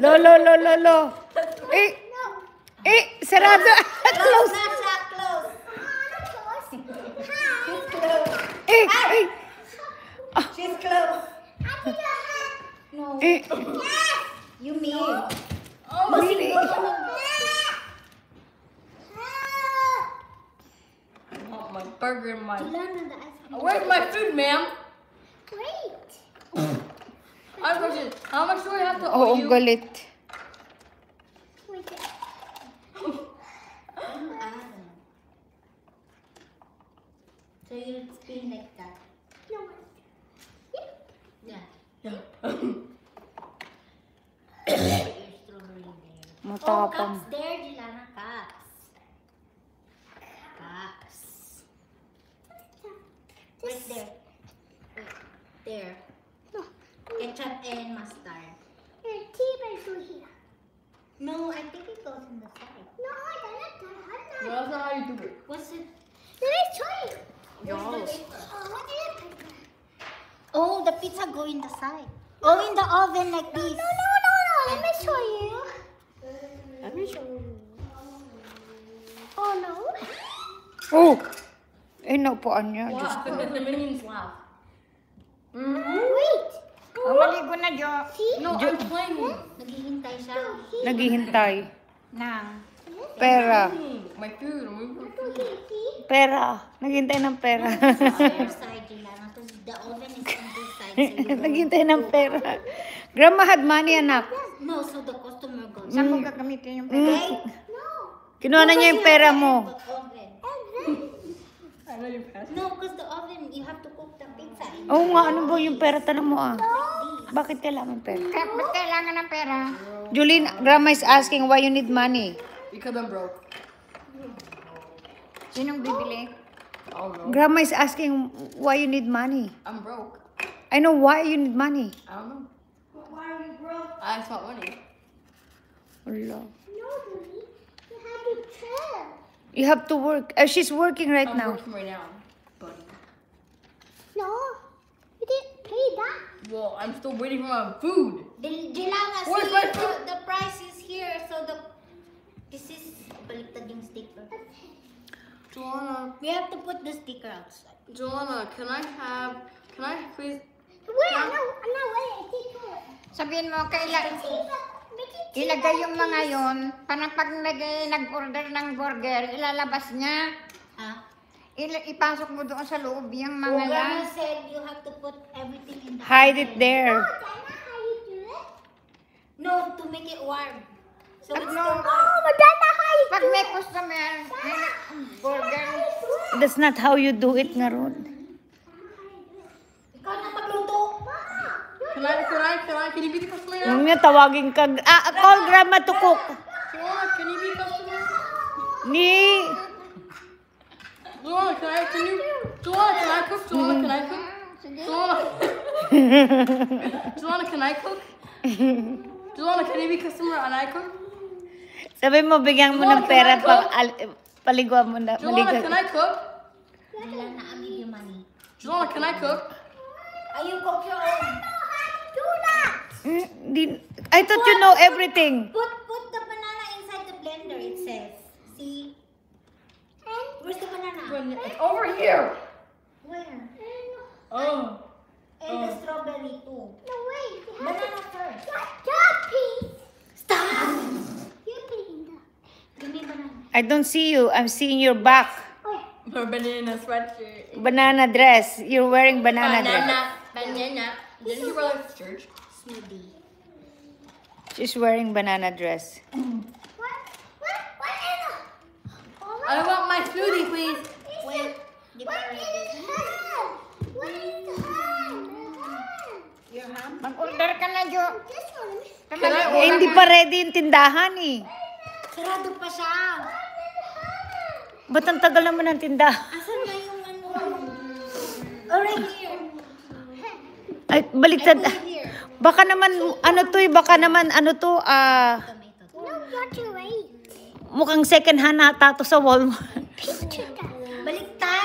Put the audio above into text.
Lo, lo, lo, lo, lo. Sarado. Close. She's close. No. You mean? Really? I want my burger and my... Dilana, the ice cream. Where's my food, ma'am? Wait. I have a question. How much do I have to Oo, owe you? galit. Wait. So you spin like that. No. Yeah. Yeah. Strawberry there. Matapang. Cups there, Dilana. Cups. Cups. Right there. Right there. Ketchup and mustard. Tea here. No, I think it goes in the side. No, No, that's not how you do it. what's it? Let me show you. Yes. What is it? Oh, the pizza go in the side. Oh, in the oven like this. No. Let me show you. Let me show you. Oh, no. Oh! Naupuan niya. Diyos Wow, ko. the minions laugh. Wait. Maligo na, Jo. No, I'm playing. Naghihintay siya. Naghihintay. Nang. Pera. My food. I'm waiting for food. Pera. Naghihintay ng pera. Other side, Dilana. Because the oven is on this side. So you go. Naghihintay ng pera. Grandma had money, anak. No, so the customer goes. Saan mo gagamitin yung pera? No. Kinuha na niya yung pera mo. But oven. I know you passed. No, because the oven, you have to cook the pizza. Oo nga, ano ba yung pera? Tanong mo ah. Bakit kailangan pera? Ba't kailangan ng pera? Julie, Grandma is asking why you need money. Because I'm broke. Sinong bibili? Oh no. Grandma is asking why you need money. I'm broke. I know why you need money. I don't know. Why are you broke? I just want money. Wala. No, Julie. You have to chill. You have to work. She's working right I'm now. working right now, buddy. No. You didn't pay that. Well, I'm still waiting for my food. Dilana, Where's see, my food? the price is here. So this is baliktad yung sticker. Joanna, We have to put the sticker outside. Joanna, can I please? Wait, wait, sticker. Sabihin mo, ilagay yung mga yon, parang pag nag-order ng burger, ilalabas niya, Huh? ipasok mo doon sa loob yung mga Oh, yan. Grandma said you have to put everything in the Hide it oven. there. No, to make it warm. So it's No. still warm. Pag may customer, burger, That's not how you do it nga ron. Ikaw na magluto. Can you be the customer now? Huwag niya tawagin ka. Call Grandma to cook. Joanna, can you be the customer? Ni. Joanna, can I cook? Joanna, can I cook? Joanna. Joanna, can I cook? Joanna, can you be customer and I cook? Sabi mo, bigyan mo ng pera pang paliguan mo na. Joanna, can I cook? Dilana, I'll give you money. Joanna, can I cook? You cook your own. Do that. I thought you know everything. Put the banana inside the blender, it says. See? Where's the banana? It's over here. Where? Oh. And the strawberry too. No, wait. Banana first. Stop, please. Stop. Give me banana. I don't see you. I'm seeing your back. My banana sweatshirt. Banana dress. You're wearing banana dress. Banana. Didn't you brother to church? Smoothie. She's wearing banana dress. What is it? I want my smoothie, please. Wait. What is ham? What is ham? Your ham? mag-order ka na, Jo. This one. Eh, hindi pa ready yung tindahan eh. Sarado pa siya. Ba't ang tagal naman ng tindahan? Asan na yung ano? Oh, right here. Ay, baliktad. Put it here. Baka naman, ano to eh, baka naman, ano to, Tomato. No, not your right. mukhang second hand ata to sa Walmart. Baliktad.